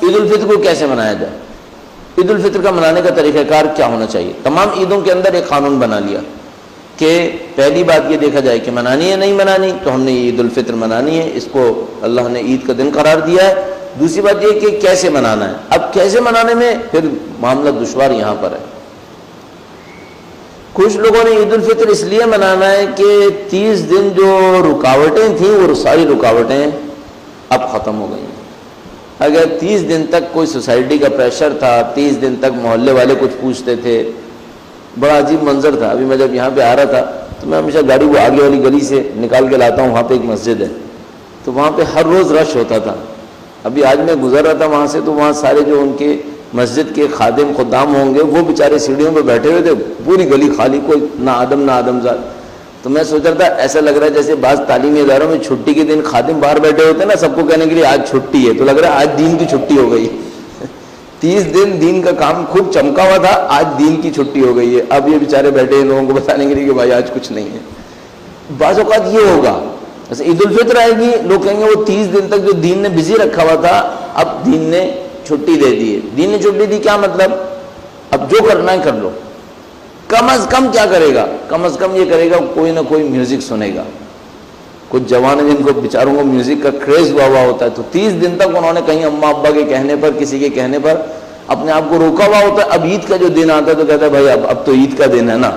عید الفطر کو کیسے منایا جائے، عید الفطر کا منانے کا طریقہ کار کیا ہونا چاہیے. تمام عیدوں کے اندر ایک قانون بنا لیا کہ پہلی بات یہ دیکھا جائے کہ منانی ہے نہیں منانی، تو ہم نے عید الفطر منانی ہے، اس کو اللہ نے عید کا دن قرار دیا ہے. دوسری بات یہ کہ کیسے منانا ہے. اب کیسے منانے میں پھر معاملہ دشوار یہاں پر ہے. کچھ لوگوں نے عید الفطر اس لیے منانا ہے کہ 30 دن جو رکاوٹیں تھیں وہ ساری رکاوٹیں اب ختم ہو گئی ہیں. اگر 30 دن تک کوئی سوسائٹی کا پریشر تھا، 30 دن تک محلے والے کچھ پوچھتے تھے، بڑا عجیب منظر تھا. ابھی میں جب یہاں پہ آ رہا تھا تو میں ہمیشہ گاڑی کو آگے والی گلی سے نکال کے لاتا ہوں، وہاں پہ ایک مسجد ہے تو وہاں پہ ہر روز رش ہوتا تھا. ابھی آج میں گزر رہا تھا وہاں سے تو وہاں سارے جو ان کے مسجد کے خادم خدام ہوں گے وہ بیچارے سیڑھیوں پہ بیٹھے ہوئے تھے، پوری گلی خالی، کوئی نہ آدم زاد. تو میں سوچ رہا تھا ایسا لگ رہا ہے جیسے بعض تعلیمی اداروں میں چھٹی کے دن خادم باہر بیٹھے ہوتے ہیں نا سب کو کہنے کے لیے آج چھٹی ہے، تو لگ رہا ہے آج دین کی چھٹی ہو گئی. 30 دن دین کا کام خوب چمکا ہوا تھا، آج دین کی چھٹی ہو گئی ہے. اب یہ بیچارے بیٹھے ہیں لوگوں کو بتانے کے لیے کہ بھائی آج کچھ نہیں ہے. بعض اوقات یہ ہوگا جیسے عید الفطر آئے گی، لوگ کہیں گے وہ 30 دن تک جو دین نے بزی رکھا ہوا تھا اب دین نے چھٹی دے دی ہے. دین نے چھٹی دی کیا مطلب؟ اب جو کرنا ہے کر لو. کم از کم کیا کرے گا؟ کم از کم یہ کرے گا کوئی نہ کوئی میوزک سنے گا. کچھ جوان جن کو بیچاروں کو میوزک کا کریز ہوا ہوتا ہے تو 30 دن تک انہوں نے کہیں اماں ابا کے کہنے پر کسی کے کہنے پر اپنے آپ کو روکا ہوا ہوتا ہے. اب عید کا جو دن آتا ہے تو کہتا ہے بھائی اب تو عید کا دن ہے نا.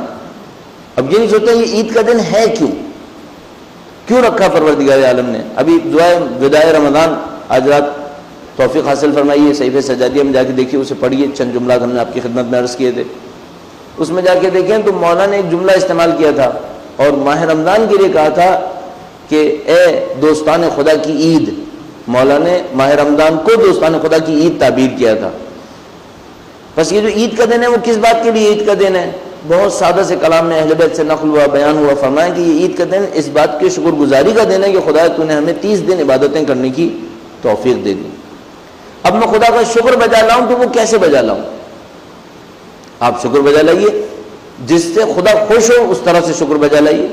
اب یہ نہیں سوچتا یہ عید کا دن ہے کیوں رکھا پروردگار عالم نے. ابھی دعائے وداع رمضان آج رات توفیق حاصل فرمائیے، صحیفہ سجادیہ میں جا کے دیکھیے، اسے پڑھیے. چند جملات ہم نے آپ کی خدمت میں عرض کیے تھے، اس میں جا کے دیکھیں تو مولا نے ایک جملہ استعمال کیا تھا اور ماہ رمضان کے لیے کہا تھا کہ اے دوستان خدا کی عید. مولا نے ماہ رمضان کو دوستان خدا کی عید تعبیر کیا تھا. بس یہ جو عید کا دن ہے وہ کس بات کے لیے عید کا دن ہے؟ بہت سادہ سے کلام میں اہل بیت سے نقل ہوا، بیان ہوا، فرمایا کہ یہ عید کا دن اس بات کی شکر گزاری کا دن ہے کہ خدا تو نے ہمیں 30 دن عبادتیں کرنے کی توفیق دے دی. اب میں خدا کا شکر بجا لاؤں تو وہ کیسے بجا لاؤں؟ آپ شکر بجا لائیے، جس سے خدا خوش ہو اس طرح سے شکر بجا لائیے.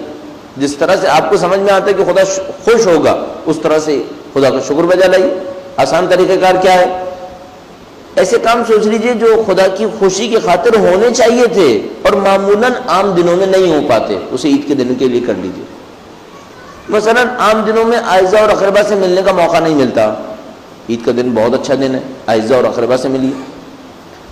جس طرح سے آپ کو سمجھ میں آتا ہے کہ خدا خوش ہوگا اس طرح سے خدا کا شکر بجا لائیے. آسان طریقہ کار کیا ہے؟ ایسے کام سوچ لیجئے جو خدا کی خوشی کی خاطر ہونے چاہیے تھے اور معمولاً عام دنوں میں نہیں ہو پاتے، اسے عید کے دن کے لیے کر لیجئے. مثلا عام دنوں میں اعزاء اور اقربا سے ملنے کا موقع نہیں ملتا، عید کا دن بہت اچھا دن ہے، اعزاء اور اقربا سے ملیے.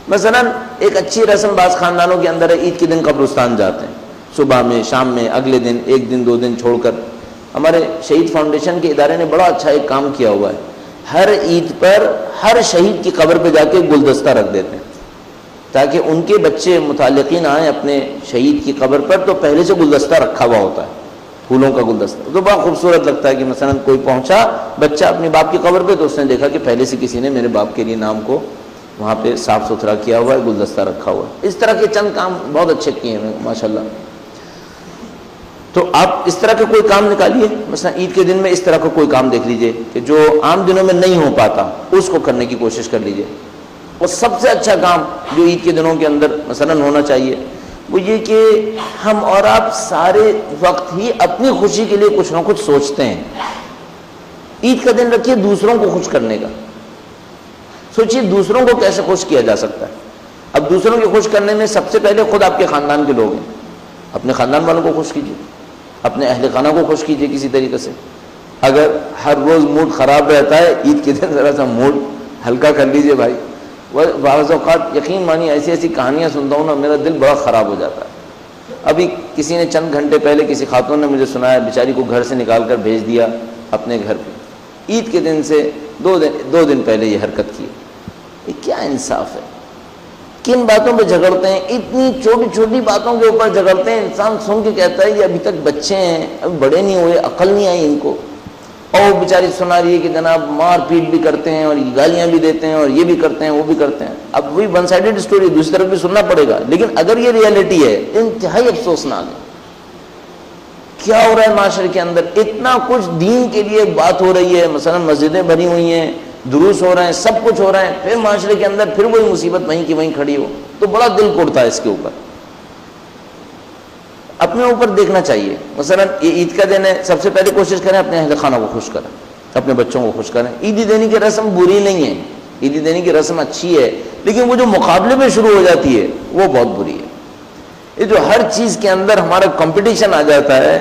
مثلا ایک اچھی رسم بعض خاندانوں کے اندر ہے، عید کے دن قبرستان جاتے ہیں، صبح میں شام میں، اگلے دن، ایک دن 2 دن چھوڑ کر. ہمارے شہید فاؤنڈیشن کے ادارے نے بڑا اچھا ایک کام کیا ہوا ہے، ہر عید پر ہر شہید کی قبر پہ جا کے گلدستہ رکھ دیتے ہیں تاکہ ان کے بچے متعلقین آئیں اپنے شہید کی قبر پر تو پہلے سے گلدستہ رکھا ہوا ہوتا ہے، پھولوں کا گلدستہ. تو بڑا خوبصورت لگتا ہے کہ مثلا کوئی پہنچا بچہ اپنے باپ کی قبر پہ تو اس نے دیکھا کہ پہلے سے کسی نے میرے باپ کے لیے نام کو وہاں پہ صاف ستھرا کیا ہوا ہے، گلدستہ رکھا ہوا ہے. اس طرح کے چند کام بہت اچھے کیے ہیں ماشاءاللہ. تو آپ اس طرح کا کوئی کام نکالیے، مثلا عید کے دن میں اس طرح کا کوئی کام دیکھ لیجئے کہ جو عام دنوں میں نہیں ہو پاتا اس کو کرنے کی کوشش کر لیجئے. اور سب سے اچھا کام جو عید کے دنوں کے اندر مثلا ہونا چاہیے وہ یہ کہ ہم اور آپ سارے وقت ہی اپنی خوشی کے لیے کچھ نہ کچھ سوچتے ہیں. عید کا دن رکھیے دوسروں کو خوش کرنے کا. سوچیے دوسروں کو کیسے خوش کیا جا سکتا ہے. اب دوسروں کو خوش کرنے میں سب سے پہلے خود آپ کے خاندان کے لوگ ہیں، اپنے خاندان والوں کو خوش کیجیے، اپنے اہل خانہ کو خوش کیجیے کسی طریقے سے. اگر ہر روز موڈ خراب رہتا ہے عید کے دن ذرا سا موڈ ہلکا کر لیجیے بھائی. بعض اوقات یقین مانی ایسی ایسی کہانیاں سنتا ہوں نا میرا دل بڑا خراب ہو جاتا ہے. ابھی کسی نے چند گھنٹے پہلے کسی خاتون نے مجھے سنایا بیچاری کو گھر سے نکال کر بھیج دیا اپنے گھر پہ، عید کے دن سے 2 دن پہلے یہ حرکت کی. یہ کیا انصاف ہے؟ کن باتوں پہ جھگڑتے ہیں، اتنی چھوٹی چھوٹی باتوں کے اوپر جھگڑتے ہیں. انسان سن کے کہتا ہے یہ ابھی تک بچے ہیں، ابھی بڑے نہیں ہوئے، عقل نہیں آئی ان کو. اور وہ بیچاری سنا رہی ہے کہ جناب مار پیٹ بھی کرتے ہیں اور گالیاں بھی دیتے ہیں اور یہ بھی کرتے ہیں وہ بھی کرتے ہیں. اب وہی ون سائیڈڈ اسٹوری دوسری طرف بھی سننا پڑے گا. لیکن اگر یہ ریئلٹی ہے انتہائی افسوسناک ہے. کیا ہو رہا ہے معاشرے کے اندر؟ اتنا کچھ دین کے لیے بات ہو رہی ہے، مثلا مسجدیں بنی ہوئی ہیں، دروس ہو رہے ہیں، سب کچھ ہو رہا ہے، پھر معاشرے کے اندر پھر وہی مصیبت وہیں کی وہیں کھڑی ہو تو بڑا دل کوڑتا ہے. اس کے اوپر اپنے اوپر دیکھنا چاہیے. مثلا یہ عید کا دن ہے، سب سے پہلے کوشش کریں اپنے اہل خانہ کو خوش کریں، اپنے بچوں کو خوش کریں. عیدی دینے کی رسم بری نہیں ہے، عیدی دینے کی رسم اچھی ہے، لیکن وہ جو مقابلے میں شروع ہو جاتی ہے وہ بہت بری ہے۔ یہ جو ہر چیز کے اندر ہمارا کمپٹیشن آ جاتا ہے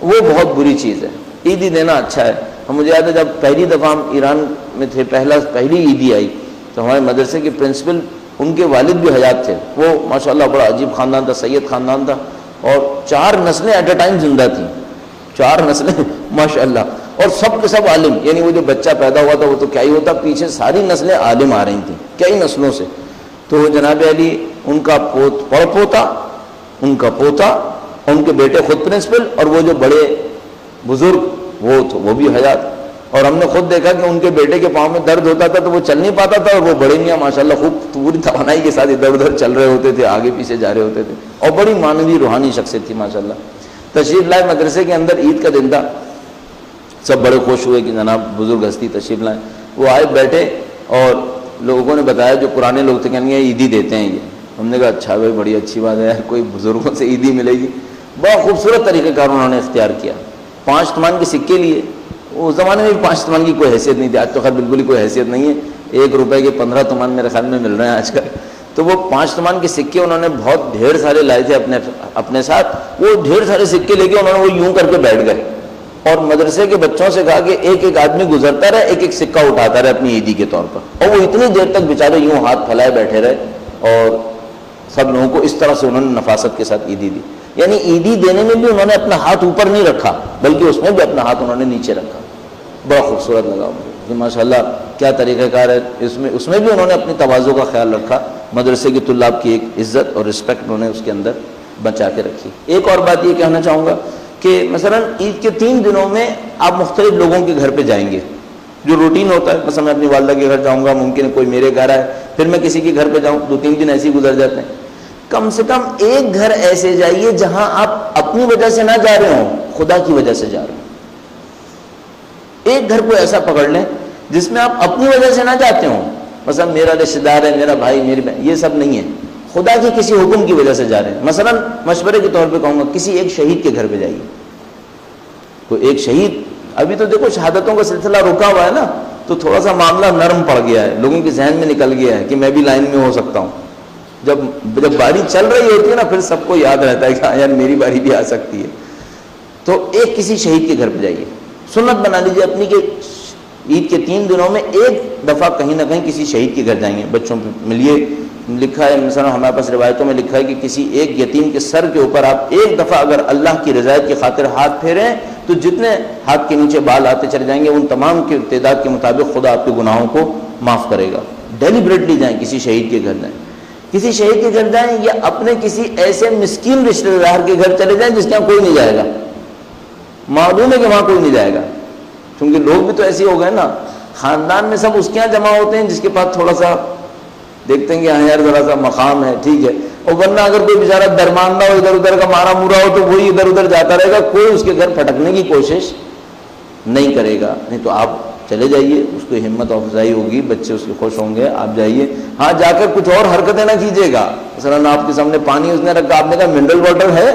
وہ بہت بری چیز ہے۔ عیدی دینا اچھا ہے۔ مجھے یاد ہے جب پہلی دفعہ ہم ایران میں تھے، پہلی عیدی آئی تو ہمارے مدرسے کے پرنسپل، ان کے والد بھی حیات تھے، وہ ماشاءاللہ بڑا عجیب خاندان تھا، سید خاندان تھا، اور 4 نسلیں ایٹ اے ٹائم زندہ تھیں، 4 نسلیں ماشاءاللہ، اور سب کے سب عالم، یعنی وہ جو بچہ پیدا ہوا تھا وہ تو کیا ہی ہوتا، پیچھے ساری نسلیں عالم آ رہی تھیں کئی نسلوں سے۔ تو جناب علی ان کا پڑپوتا، ان کا پوتا، ان کے بیٹے خود پرنسپل، اور وہ جو بڑے بزرگ وہ بھی حیات۔ اور ہم نے خود دیکھا کہ ان کے بیٹے کے پاؤں میں درد ہوتا تھا تو وہ چل نہیں پاتا تھا، اور وہ بڑے میاں ماشاءاللہ خوب پوری توانائی کے ساتھ ادھر ادھر چل رہے ہوتے تھے، آگے پیچھے جا رہے ہوتے تھے، اور بڑی معنوی روحانی شخصیت تھی ماشاءاللہ۔ تشریف لائے مدرسے کے اندر، عید کا دن تھا، سب بڑے خوش ہوئے کہ جناب بزرگ ہستی تشریف لائیں۔ وہ آئے بیٹھے اور لوگوں نے بتایا، جو پرانے لوگ تھے، کہنے عیدی دیتے ہیں یہ۔ ہم نے کہا اچھا بھائی بڑی اچھی بات ہے، کوئی بزرگوں سے عیدی ملے گی۔ بہت خوبصورت طریقہ کار انہوں نے اختیار کیا۔ 5 تمان کے سکے لیے، اس زمانے میں 5 تمان کی کوئی حیثیت نہیں تھی، آج تو خیر بالکل ہی کوئی حیثیت نہیں ہے، 1 روپے کے 15 تمان میرے خیال میں مل رہے ہیں آج کل۔ تو وہ 5 تمان کے سکے انہوں نے بہت ڈھیر سارے لائے تھے اپنے ساتھ، وہ ڈھیر سارے سکے لے کے انہوں نے وہ یوں کر کے بیٹھ گئے، اور مدرسے کے بچوں سے کہا کہ ایک ایک آدمی گزرتا رہے، ایک ایک سکہ اٹھاتا رہے اپنی عیدی کے طور پر، اور وہ اتنی دیر تک بیچارے یوں ہاتھ پھیلائے بیٹھے رہے، اور سب لوگوں کو اس طرح سے انہوں نے نفاست کے ساتھ عیدی دی۔ یعنی عیدی دینے میں بھی انہوں نے اپنا ہاتھ اوپر نہیں رکھا، بلکہ اس میں بھی اپنا ہاتھ انہوں نے نیچے رکھا۔ بڑا خوبصورت لگا مجھے کہ ماشاءاللہ کیا طریقہ کار ہے، اس میں بھی انہوں نے اپنی تواضع کا خیال رکھا، مدرسے کے طلاب کی ایک عزت اور رسپیکٹ انہوں نے اس کے اندر بچا کے رکھی۔ ایک اور بات یہ کہنا چاہوں گا کہ مثلا عید کے 3 دنوں میں آپ مختلف لوگوں کے گھر پہ جائیں گے، جو روٹین ہوتا ہے، مثلا میں اپنی والدہ کے گھر جاؤں گا، ممکن ہے کوئی میرے گھر آئے، پھر میں کسی کے گھر پہ جاؤں، 2-3 دن ایسے ہی گزر جاتے ہیں۔ کم سے کم ایک گھر ایسے جائیے جہاں آپ اپنی وجہ سے نہ جا رہے ہوں، خدا کی وجہ سے جا رہے ہوں۔ ایک گھر کو ایسا پکڑ لیں جس میں آپ اپنی وجہ سے نہ جاتے ہوں، مثلا میرا رشتہ دار ہے، میرا بھائی، میری بہن، یہ سب نہیں ہے، خدا کے کسی حکم کی وجہ سے جا رہے ہیں۔ مثلا مشورے کے طور پہ کہوں گا، کسی ایک شہید کے گھر پہ جائیے، کوئی ایک شہید، ابھی تو دیکھو شہادتوں کا سلسلہ رکا ہوا ہے نا، تو تھوڑا سا معاملہ نرم پڑ گیا ہے، لوگوں کے ذہن میں نکل گیا ہے کہ میں بھی لائن میں ہو سکتا ہوں۔ جب باری چل رہی ہوتی ہے نا، پھر سب کو یاد رہتا ہے کہ ہاں یار میری باری بھی آ سکتی ہے۔ تو ایک کسی شہید کے گھر پہ جائیے، سنت بنا لیجیے اپنی کہ عید کے 3 دنوں میں ایک دفعہ کہیں نہ کہیں کسی شہید کے گھر جائیں گے، بچوں پہ ملیے۔ لکھا ہے مثلا ہمارے پاس روایتوں میں لکھا ہے کہ کسی ایک یتیم کے سر کے اوپر آپ ایک دفعہ اگر اللہ کی رضایت کی خاطر ہاتھ پھیریں تو جتنے ہاتھ کے نیچے بال آتے چلے جائیں گے، ان تمام کی تعداد کے مطابق خدا آپ کے گناہوں کو معاف کرے گا۔ ڈیلیبریٹلی جائیں، کسی شہید کے گھر جائیں، کسی شہید کے گھر جائیں، یا اپنے کسی ایسے مسکین رشتہ دار کے گھر چلے جائیں جس کے یہاں کوئی نہیں جائے گا، معلوم ہے کہ وہاں کوئی نہیں جائے گا، کیونکہ لوگ بھی تو ایسے ہو گئے نا، خاندان میں سب اس کے یہاں جمع ہوتے ہیں جس کے پاس تھوڑا سا دیکھتے ہیں کہ ہاں یار ذرا سا مقام ہے، ٹھیک ہے، اور ورنہ اگر کوئی بیچارہ درماندہ ہو، ادھر ادھر کا مارا مورا ہو، تو وہی ادھر ادھر جاتا رہے گا، کوئی اس کے گھر پھٹکنے کی کوشش نہیں کرے گا۔ نہیں تو آپ چلے جائیے، اس کو ہمت افزائی ہوگی، بچے اس کے خوش ہوں گے، آپ جائیے۔ ہاں جا کر کچھ اور حرکتیں نہ کیجیے گا، مثلا آپ کے سامنے پانی اس نے رکھا، آپ نے کہا منرل واٹر ہے،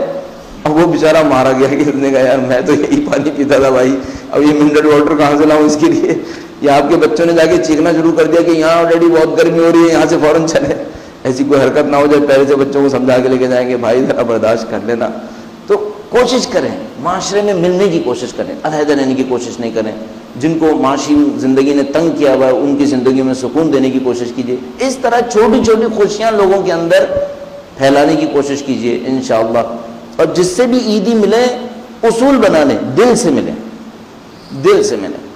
اب وہ بیچارہ مارا گیا کہ اس نے کہا یار میں تو یہی پانی پیتا تھا بھائی، اب یہ منرل واٹر کہاں سے لاؤں اس کے لیے؟ یا آپ کے بچوں نے جا کے چیخنا شروع کر دیا کہ یہاں آلریڈی بہت گرمی ہو رہی ہے، یہاں سے فوراً چلے۔ ایسی کوئی حرکت نہ ہو جائے، پہلے سے بچوں کو سمجھا کے لے کے جائیں گے بھائی ذرا برداشت کر لینا۔ تو کوشش کریں، معاشرے میں ملنے کی کوشش کریں، علیحدہ رہنے کی کوشش نہیں کریں۔ جن کو معاشی زندگی نے تنگ کیا ہوا ہے ان کی زندگی میں سکون دینے کی کوشش کیجیے۔ اس طرح چھوٹی چھوٹی خوشیاں لوگوں کے اندر پھیلانے کی کوشش کیجیے انشاءاللہ۔ اور جس سے بھی عیدی ملے اصول بنا لیں، دل سے ملیں، دل سے ملیں۔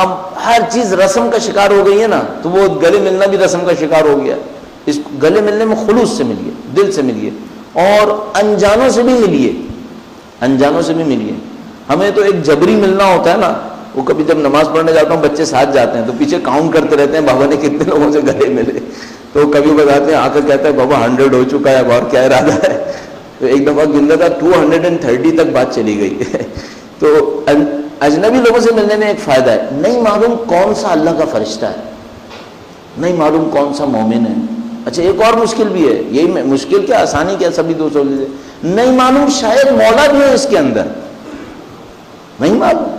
اب ہر چیز رسم کا شکار ہو گئی ہے نا، تو وہ گلے ملنا بھی رسم کا شکار ہو گیا۔ اس گلے ملنے میں خلوص سے ملیے، دل سے ملیے، اور انجانوں سے بھی ملیے، انجانوں سے بھی ملیے۔ ہمیں تو ایک جبری ملنا ہوتا ہے نا، وہ کبھی جب نماز پڑھنے جاتا ہوں بچے ساتھ جاتے ہیں تو پیچھے کاؤنٹ کرتے رہتے ہیں بابا نے کتنے لوگوں سے گلے ملے، تو کبھی بتاتے ہیں، آ کر کہتا ہے بابا 100 ہو چکا ہے، اب اور کیا ارادہ ہے؟ تو ایک دفعہ گندا تھا 230 تک بات چلی گئی۔ تو اجنبی لوگوں سے ملنے میں ایک فائدہ ہے، نہیں معلوم کون سا اللہ کا فرشتہ ہے، نہیں معلوم کون سا مومن ہے۔ اچھا ایک اور مشکل بھی ہے، یہی مشکل کیا آسانی کیا، سبھی دوستوں سے نہیں معلوم شاید مولا بھی ہے اس کے اندر، نہیں معلوم،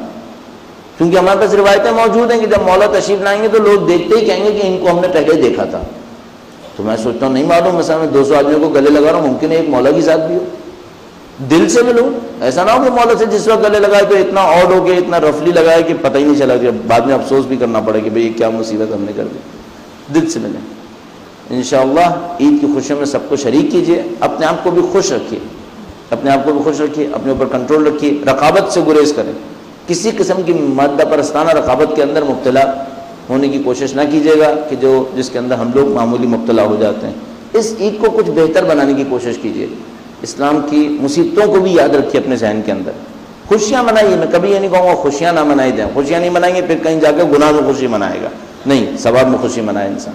کیونکہ ہمارے پاس روایتیں موجود ہیں کہ جب مولا تشریف لائیں گے تو لوگ دیکھتے ہی کہیں گے کہ ان کو ہم نے پہلے دیکھا تھا. تو میں سوچتا ہوں نہیں معلوم، مثلا میں 200 آدمیوں کو گلے لگا رہا ہوں، ممکن ہے ایک مولا کی ذات بھی ہو. دل سے ملوں، ایسا نہ ہو کہ مولا سے جس وقت گلے لگائے تو اتنا آڈ ہو کے اتنا رفلی لگائے کہ پتہ ہی نہیں چلا، کہ بعد میں افسوس بھی کرنا پڑے کہ بھئی یہ کیا مصیبت ہم نے کر دی. دل سے ملیں انشاءاللہ. عید کی خوشیوں میں سب کو شریک کیجیے، اپنے آپ کو بھی خوش رکھیے، اپنے آپ کو بھی خوش رکھیے، اپنے اوپر کنٹرول رکھیے، رقابت سے گریز کریں. کسی قسم کی مادہ پرستانہ رقابت کے اندر مبتلا ہونے کی کوشش نہ کیجیے گا کہ جس کے اندر ہم لوگ معمولی مبتلا ہو جاتے ہیں. اس عید کو کچھ بہتر بنانے کی کوشش کیجیے. اسلام کی مصیبتوں کو بھی یاد رکھیے اپنے ذہن کے اندر. خوشیاں منائیے، میں کبھی یہ نہیں کہوں گا خوشیاں نہ منائی دیں. خوشیاں نہیں منائیں گے پھر کہیں جا کے گناہ میں خوشی منائے گا. نہیں، ثواب میں خوشی منائے انسان.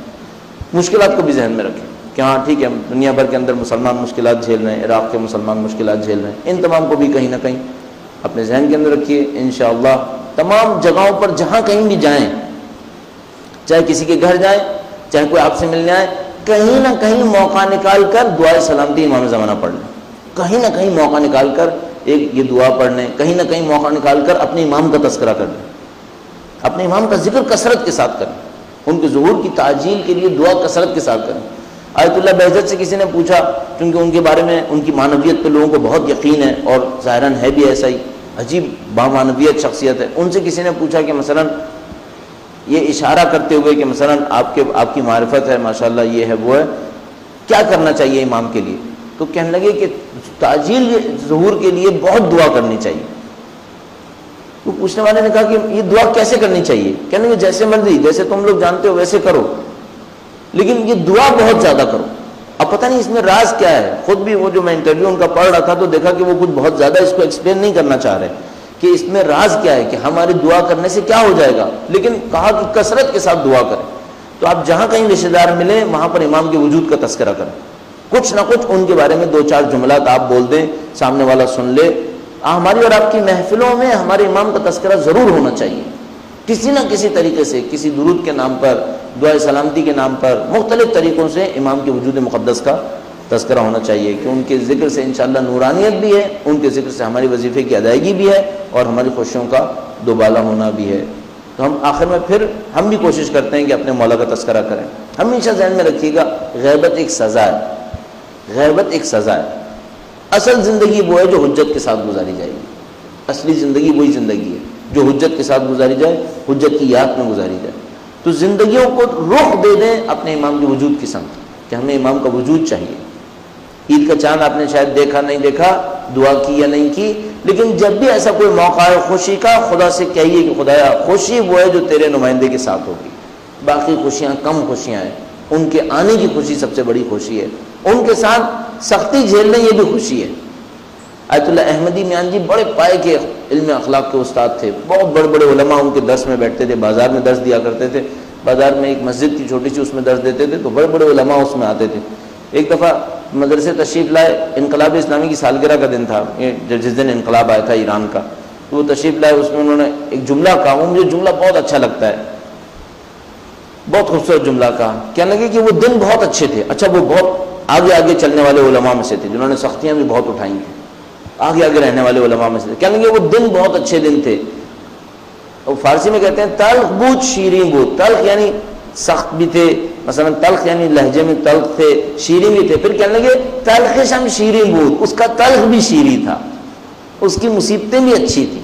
مشکلات کو بھی ذہن میں رکھیں کہ ہاں ٹھیک ہے، دنیا بھر کے اندر مسلمان مشکلات جھیل رہے ہیں، عراق کے مسلمان مشکلات جھیل رہے ہیں، ان تمام کو بھی کہیں نہ کہیں اپنے ذہن کے اندر رکھیے. انشاءاللہ تمام جگہوں پر جہاں کہیں بھی جائیں، چاہے کسی کے گھر جائیں، چاہے کوئی آپ سے ملنے آئے، کہیں نہ کہیں موقع نکال کر دعائے سلامتی امام زمانہ پڑھ لیں. کہیں نہ کہیں موقع نکال کر ایک یہ دعا پڑھ لیں، کہیں نہ کہیں موقع نکال کر اپنے امام کا تذکرہ کر لیں، اپنے امام کا ذکر کثرت کے ساتھ کریں. ان کے ظہور کی تعجیل کے لیے دعا کثرت کے ساتھ کریں. آیت اللہ بہجت سے کسی نے پوچھا، کیونکہ ان کے بارے میں ان کی معنویت پہ لوگوں کو بہت یقین ہے اور ظاہراً ہے بھی ایسا ہی، عجیب بامعنویت شخصیت ہے. ان سے کسی نے پوچھا کہ مثلا یہ اشارہ کرتے ہوئے کہ مثلا آپ کی معرفت ہے ماشاءاللہ، یہ ہے وہ ہے، کیا کرنا چاہیے امام کے لیے؟ تو کہنے لگے کہ تعجیل ظہور کے لیے بہت دعا کرنی چاہیے. تو پوچھنے والے نے کہا کہ یہ دعا کیسے کرنی چاہیے؟ کہنے لگے جیسے مرضی، جیسے تم لوگ جانتے ہو ویسے کرو، لیکن یہ دعا بہت زیادہ کرو. اب پتہ نہیں اس میں راز کیا ہے. خود بھی وہ جو میں انٹرویو ان کا پڑھ رہا تھا تو دیکھا کہ وہ کچھ بہت زیادہ اس کو ایکسپلین نہیں کرنا چاہ رہے کہ اس میں راز کیا ہے، کہ ہماری دعا کرنے سے کیا ہو جائے گا، لیکن کہا کہ کثرت کے ساتھ دعا کریں. تو آپ جہاں کہیں رشتہ دار ملیں وہاں پر امام کے وجود کا تذکرہ کریں، کچھ نہ کچھ ان کے بارے میں 2-4 جملات آپ بول دیں، سامنے والا سن لے. ہماری اور آپ کی محفلوں میں ہمارے امام کا تذکرہ ضرور ہونا چاہیے، کسی نہ کسی طریقے سے، کسی درود کے نام پر، دعائے سلامتی کے نام پر، مختلف طریقوں سے امام کے وجود مقدس کا تذکرہ ہونا چاہیے کہ ان کے ذکر سے انشاءاللہ نورانیت بھی ہے، ان کے ذکر سے ہماری وظیفے کی ادائیگی بھی ہے اور ہماری خوشیوں کا دوبالا ہونا بھی ہے. تو ہم آخر میں پھر ہم بھی کوشش کرتے ہیں کہ اپنے مولا کا تذکرہ کریں. ہمیشہ ذہن میں رکھیے گا غیبت ایک سزا ہے، غیبت ایک سزا ہے. اصل زندگی وہ ہے جو حجت کے ساتھ گزاری جائے گی. اصلی زندگی وہی زندگی ہے جو حجت کے ساتھ گزاری جائے، حجت کی یاد میں گزاری جائے. تو زندگیوں کو رخ دے دیں اپنے امام کے وجود کی سمت کہ ہمیں امام کا وجود چاہیے. عید کا چاند آپ نے شاید دیکھا نہیں دیکھا، دعا کی یا نہیں کی، لیکن جب بھی ایسا کوئی موقع ہے خوشی کا، خدا سے کہیے کہ خدایا خوشی وہ ہے جو تیرے نمائندے کے ساتھ ہوگی. باقی خوشیاں کم خوشیاں ہیں، ان کے آنے کی خوشی سب سے بڑی خوشی ہے. ان کے ساتھ سختی جھیلنے یہ بھی خوشی ہے. آیت اللہ احمدی میاں جی بڑے پائے کے علم اخلاق کے استاد تھے، بہت بڑے بڑے علماء ان کے درس میں بیٹھتے تھے، بازار میں درس دیا کرتے تھے. بازار میں ایک مسجد کی چھوٹی سی اس میں درس دیتے تھے تو بڑے بڑے علماء اس میں آتے تھے. ایک دفعہ مدرسے تشریف لائے، انقلاب اسلامی کی سالگرہ کا دن تھا، جس دن انقلاب آیا تھا ایران کا. تو وہ تشریف لائے، اس میں انہوں نے ایک جملہ کہا، وہ مجھے جملہ بہت اچھا لگتا ہے، بہت خوبصورت جملہ کہا. کہنے لگے کہ وہ دن بہت اچھے تھے. اچھا وہ بہت آگے آگے چلنے والے علماء میں سے تھے جنہوں نے سختیاں بھی بہت اٹھائی ہیں، آگے آگے رہنے والے علماء میں سے تھے. کہنے لگے وہ دن بہت اچھے دن تھے. فارسی میں کہتے ہیں تلخ بود شیریں بود. تلخ یعنی سخت بھی تھے، مثلا تلخ یعنی لہجے میں تلخ تھے، شیریں بھی تھے. پھر کہنے لگے تلخ شم شیریں بود، اس کا تلخ بھی شیریں تھا، اس کی مصیبتیں بھی اچھی تھیں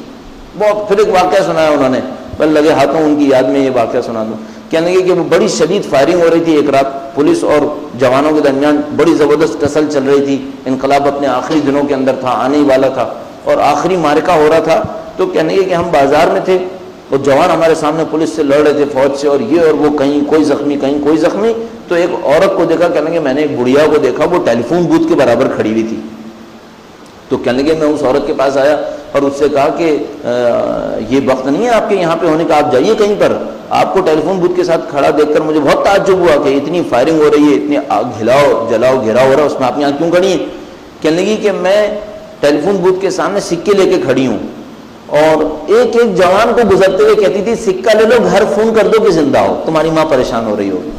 بہت. پھر ایک واقعہ سنایا انہوں نے، بل لگے ہاتھوں ان کی یاد میں یہ واقعہ سنا دوں. کہنے لگے کہ وہ بڑی شدید فائرنگ ہو رہی تھی ایک رات، پولیس اور جوانوں کے درمیان بڑی زبردست ٹسل چل رہی تھی. انقلاب اپنے آخری دنوں کے اندر تھا، آنے ہی والا تھا اور آخری معرکہ ہو رہا تھا. تو کہنے لگے کہ ہم بازار میں تھے اور جوان ہمارے سامنے پولیس سے لڑ رہے تھے، فوج سے، اور یہ اور وہ، کہیں کوئی زخمی کہیں کوئی زخمی. تو ایک عورت کو دیکھا، کہنے لگے میں نے ایک بڑھیا کو دیکھا، وہ ٹیلی فون بوتھ کے برابر کھڑی ہوئی تھی. تو کہنے لگے میں اس عورت کے پاس آیا اور اس سے کہا کہ یہ وقت نہیں ہے آپ کے یہاں پہ ہونے کا، آپ جائیے کہیں پر. آپ کو ٹیلی فون بوتھ کے ساتھ کھڑا دیکھ کر مجھے بہت تعجب ہوا کہ اتنی فائرنگ ہو رہی ہے، اتنی جلاؤ گھیراؤ ہو رہا ہے، اس میں آپ یہاں کیوں کھڑی ہیں؟ کہنے لگی کہ میں ٹیلی فون بوتھ کے سامنے سکے لے کے کھڑی ہوں اور ایک ایک جوان کو گزرتے ہوئے کہتی تھی سکہ لے لو، گھر فون کر دو کہ زندہ ہو، تمہاری ماں پریشان ہو رہی ہوگی.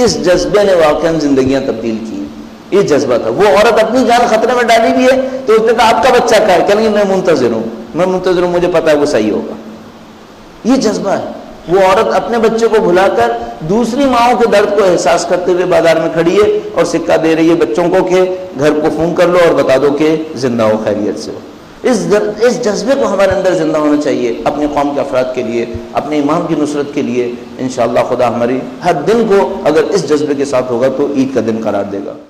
اس جذبے نے واقعاً زندگیاں تبدیل کی. یہ جذبہ تھا. وہ عورت اپنی جان خطرے میں ڈالی بھی ہے تو اس نے کہا آپ کا بچہ کہا ہے؟ کہنے لگے میں منتظر ہوں. میں منتظر ہوں، مجھے پتا ہے وہ صحیح ہوگا. یہ جذبہ ہے. وہ عورت اپنے بچے کو بھلا کر دوسری ماؤں کے درد کو احساس کرتے ہوئے بازار میں کھڑی ہے اور سکہ دے رہی ہے بچوں کو کہ گھر کو فون کر لو اور بتا دو کہ زندہ ہو، خیریت سے ہو. اس جذبے کو ہمارے اندر زندہ ہونا چاہیے اپنے قوم کے افراد کے لیے، اپنے امام کی نصرت کے لیے. انشاءاللہ خدا ہماری ہر دن کو اگر اس جذبے کے ساتھ ہوگا تو عید کا دن قرار دے گا.